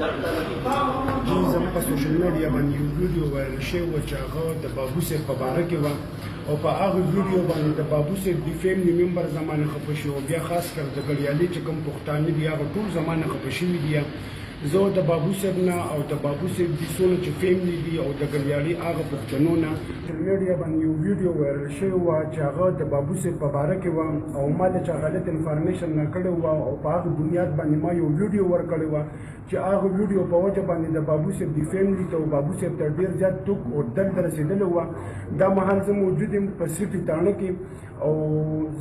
زما په سوشل میډیا باندې یو ویډیو وایرل شوی و چې هغه د بابو صاحب په باره کې وه او په هغه ویډیو باندې د بابو صاحب د فیملی ممبر زمانه خفه شو بیا خاص کر د ګړیالي چې کوم پښتانه دي هغه ټول زمانه خفه شوي دي زه د بابو صاحب نه او د بابو صاحب د څونه چې فیملی دي او د ګړیالي هغه پښتنو نه سوشل میډیا باندې یو ویډیو وایرل شوی و چې هغه د بابو صاحب په باره کې وه او ما د چا غلط انفارمیشن راکړی و او په هغه بنیاد باندې ما یو ویډیو ورکړی و چې هغه ویډیو په وجه باندې د بابو صاحب د فیملی ته او بابو صاحب ته ډېر زیات ټوک او درد رسېدلی و دا مهال زه موجود یم په سیټي تاڼه کې او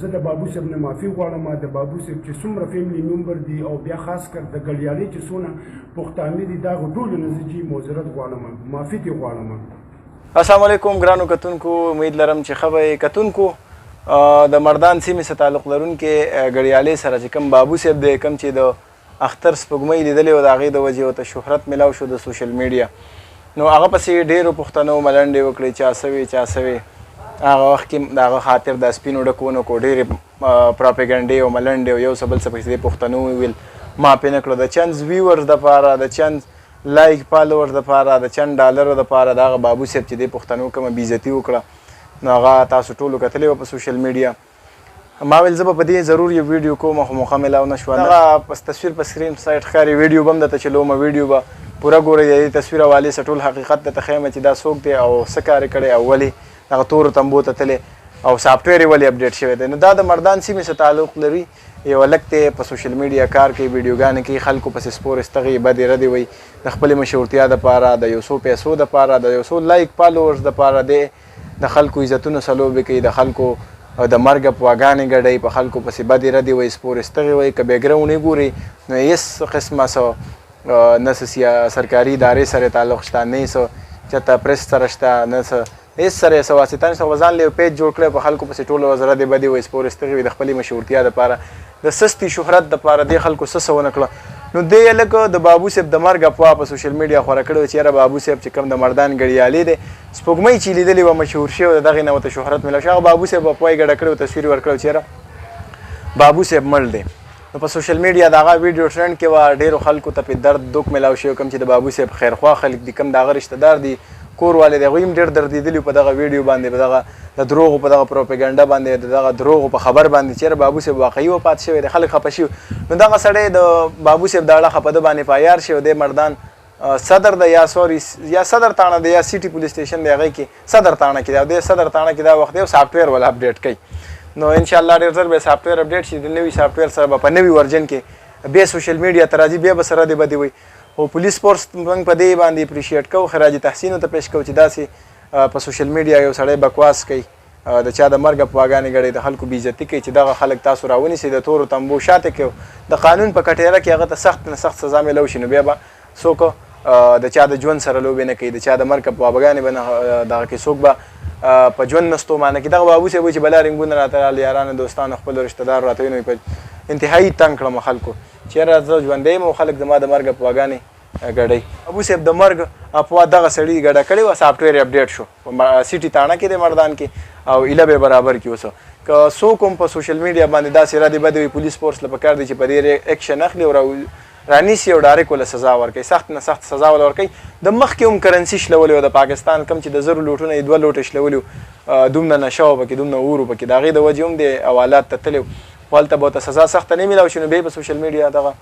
زه د بابو صاحب نه معافي غواړم د بابو صاحب چې څومره فیملی ممبر دي او بیا خاص کر د ګړیالي چې څونه پښتانه دي دا ټولو نه زه چې معذرت غواړم معافي دې غواړم. السلام علیکم ګرانو کتونکو، امید لرم چې ښه به یې. کتونکو د مردان سیمې سره تعلق لرونکي ګړیالي سره چې کوم بابو صاحب دی، کوم چې د اختر سپوږمۍ لیدلې وه د هغې د وجې ورته شهرت میلاو شو د سوشل میډیا، نو هغه پسې ډېرو پښتنو ملنډې وکړې چا څه وې هغه وخت کې د هغه خاطر د سپینو ډکو ونکو ډېرې پراپیګنډې او ملنډې او یو څه بل څه پسې پښتنو وویل ما پې نه کړو د چند ویورز دپاره د چند لایک فالوورز دپاره د چند ډالرو دپاره د هغه بابو صاحب چې دی پښتنو کومه بېعزتي وکړه نو هغه تاسو ټولو کتلې وه په سوشل میډیا. ما ویل زه به په دې ضرور یو ویډیو کوم خو موقع میلاو نه شوه. دغه تصویر په سکرین سایډ ښکاري ویډیو به هم درته چلومه، ویډیو به پوره ګورئ د دې تصویر حوالې سره ټول حقیقت درته ښیم چې دا څوک دی او څه کار یې کړی او ولې دغه تورو تمبو ته تللی او سافټویر یې ولې اپډیټ شوی دی. نو دا د مردان سیمې سره تعلق لري، یو هلک دی په سوشل میډیا کار کوي، ویډیوګانې کوي، خلکو پسې سپور استغې بدې ردې وایي د خپلې مشهورتیا دپاره، د یو څو پیسو دپاره، د یو څو لایک فالوورز دپاره دی د خلکو عزتونو سلوبې کوي، د خلکو د مرګ پواګانې ګډوي، په خلکو پسې بدې ردې وایي، سپور استغې وایي. که بیکګراونډ یې ګوري نو هېڅ قسمه څه نه څه سرکاري ادارې سره تعلق شته، نه یې څه چېرته پریس سره شته، نه څه هېڅ سره یې څه واسطه نشته. خو ځان له یو پیج جوړ کړی په خلکو پسې ټوله ورځ ردې بدې وایي، سپور استغې وایي، د خپلې مشهورتیا دپاره د سستي شهرت دپاره دې خلکو څه ونه کړه. نو دې هلک د بابو صاحب د مرګ افوا په سوشل میډیا خوره کړې وه چې یاره بابو صاحب چې کوم د مردان ګړیالي دی سپوږمۍ چې لیدلې وه مشهور شوی د دغې نه ورته شهرت میلاو شو. هغه بابو صاحب افوا یې ګډه کړې وه، تصویر یې ورکړی چې یاره بابو صاحب مړ دی. نو په سوشل میډیا د هغه ویډیو ټرینډ کې وه، ډېرو خلکو ته پې درد دوک میلاو شوی، کوم چې د بابو صاحب خیرخوا خلک دي، کوم د هغه رشته دار دي، کور والے دی، هغوی هم ډېر دردېدلي په دغه ویډیو باندې، په دغه د دروغو په دغه پروپیګنډه باندې، د دغه دروغو په خبر باندې چې یاره بابو صاحب واقعي وفات شوی دی، خلک خفه شوي. نو دغه سړی د بابو صاحب د اړه خفه ده باندې په عیار شوی دی. مردان صدر د یا صدر تاڼه د یا سیټي پولیس سټیشن دی، هغې کې صدر تاڼه کې دی او د صدر تاڼه کې دا وخت دی او سافټویر ولا اپډیټ کوي. نو انشاءالله ډېر ژر به سافټویر اپډیټ شي، د نوي سافټویر سره به په نوي ورجن کې بیا سوشل میډیا ته راځي، بیا به سره ردې بدې وایي. خو پولیس فورس موږ په دې باندې اپریشیټ کوو، خراج تحسین ورته پیش کوو چې داسې په سوشل میډیا یو سړی بکواس کوي، د چا د مرګ افواګانې ګړوي، د خلکو بېعزتي کوي چې دغه خلک تاسو راونیسئ د تورو تمبو شاته کې د قانون په کټیره کې هغه ته سخت نه سخت سزا میلاو شي. نو بیا به څوک د چا د ژوند سره لوبې نه کوي، د چا د مرګ افواګانې به نه دغه کې څوک به په ژوند نه ستومانه کړي. دغه بابو صاحب وایي چې بلا رنګونه راته رال یارانو دوستانو خپلو رشته دارو راته وایي، نو په انتهایي تنګ کړم خلکو چې یاره زه ژوندی یم او خلک زما د مرګ افواګانې ګډوي. بابو صاحب د مرګ افوا دغه سړي ګډه کړې وه، سافټویر یې اپډیټ شو په سیټي تاڼه کې دی مردان کې او ایله به برابر کړي. اوس که څوک هم په سوشل میډیا باندې داسې ردې بدې وي، پولیس فورس له پکار دی چې په دې ایکشن اخلي او رانیسي او ډایرکټ ورله سزا ورکوي، سخت نه سخت سزا ورله ورکوي. د مخکې هم کرنسي شلولې وه د پاکستان، کوم چې د 1000 لوټونه یې 2 لوټه شلولي وو، دومره نشه وه پکې، دومره اور وو پکې، د هغې د وجې هم د حوالات ته تللی وو. خو هلته به ورته سزا سخته نه میلاو شي. نو بیا په سوشل میډیا دغه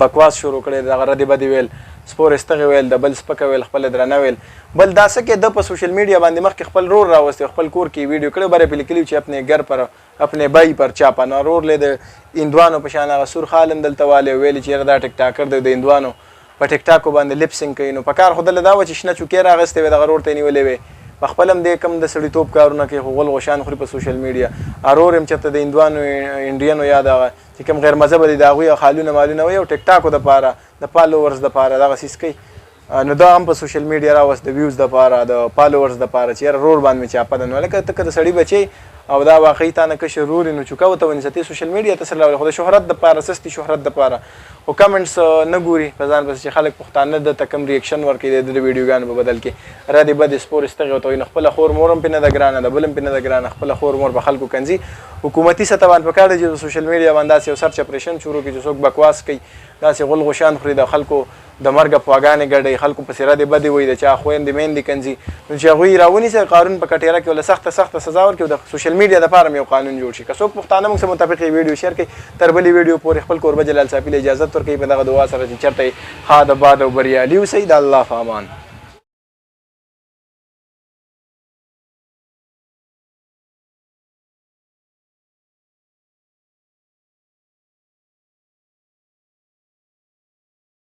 بکواس شروع کړی، دغه ردې بدې ویل، سپور استغې ویل، د بل سپکه ویل، خپله درنه ویل. بل دا څه کې ده په سوشل میډیا باندې مخکې خپل رور راوستی، خپل کور کې ویډیو کړی، بره پې لیکلي چې اپنے ګر پر اپنے بھائی پر چاپا. نو رور لی د هندوانو په شان هغه سور خال هم دلته والی ویلي چې یاره دا ټیک ټاکر دی، د هندوانو په ټیک ټاکو باندې لپ سینګ کوي. نو په کار خو دله دا وه چې شنه چوکۍ راغستې وې، دغه رور ته یې نیولې وې، په خپل هم دی کم د سړیتوب کارونه کوي، خو غول غوشان خوري په سوشل میډیا. رور هم چېرته د هندوانو انډینو یا دغه چې کوم غیر مذهبه دي د هغوی خالونه مالونه وایي او ټیک ټاکو دپاره د فالوورز دپاره دغه څیز کوي. نو دا هم په سوشل میډیا راوست د ویوز دپاره، د فالوورز دپاره چې یاره رور باندې مې چاپه ده. نو هلکه ته که د سړي بچی او دا واقعي تا نه کشر رور نو چوکه ورته ونیسه، ته سوشل میډیا ته سره راولې، خو د شهرت دپاره، سستي شهرت دپاره. خو کمنټس نه ګوري په ځان پسې چې خلک پښتانه دته کوم ریاکشن ورکوي د د ویډیوګانو په بدل کې ردې بدې سپور استغې ورته وایي. نو خپله خور مور هم پرې نه ده ګرانه، د بل هم پرې نه ده ګرانه، خپله خور مور په خلکو کنځي. حکومتي سطح باندې پکار دی چې د سوشل میډیا باندې داسې یو سرچ اپریشن شروع کړي چې څوک بکواس کوي، داسې غول غوشان خوري، د خلکو د مرګ پواګانې ګډوي خلکو پسې ردې بدې وایي د چا خویندې میندې کنځي نو چې هغوی راونیسي قانون په کټېره کې ورله سخته سزا ورکړي او د سوشل میډیا دپاره هم یو قانون جوړ شي که څوک پښتانه موږ سره متفق ویډیو شیر کړي تر بلې ویډیو پورې خپل کوربه جلال صافي له اجازت ورکوي په دغه دعا سره چې چېرته یې ښاد آباد او بریالي اوسئ د الله په امان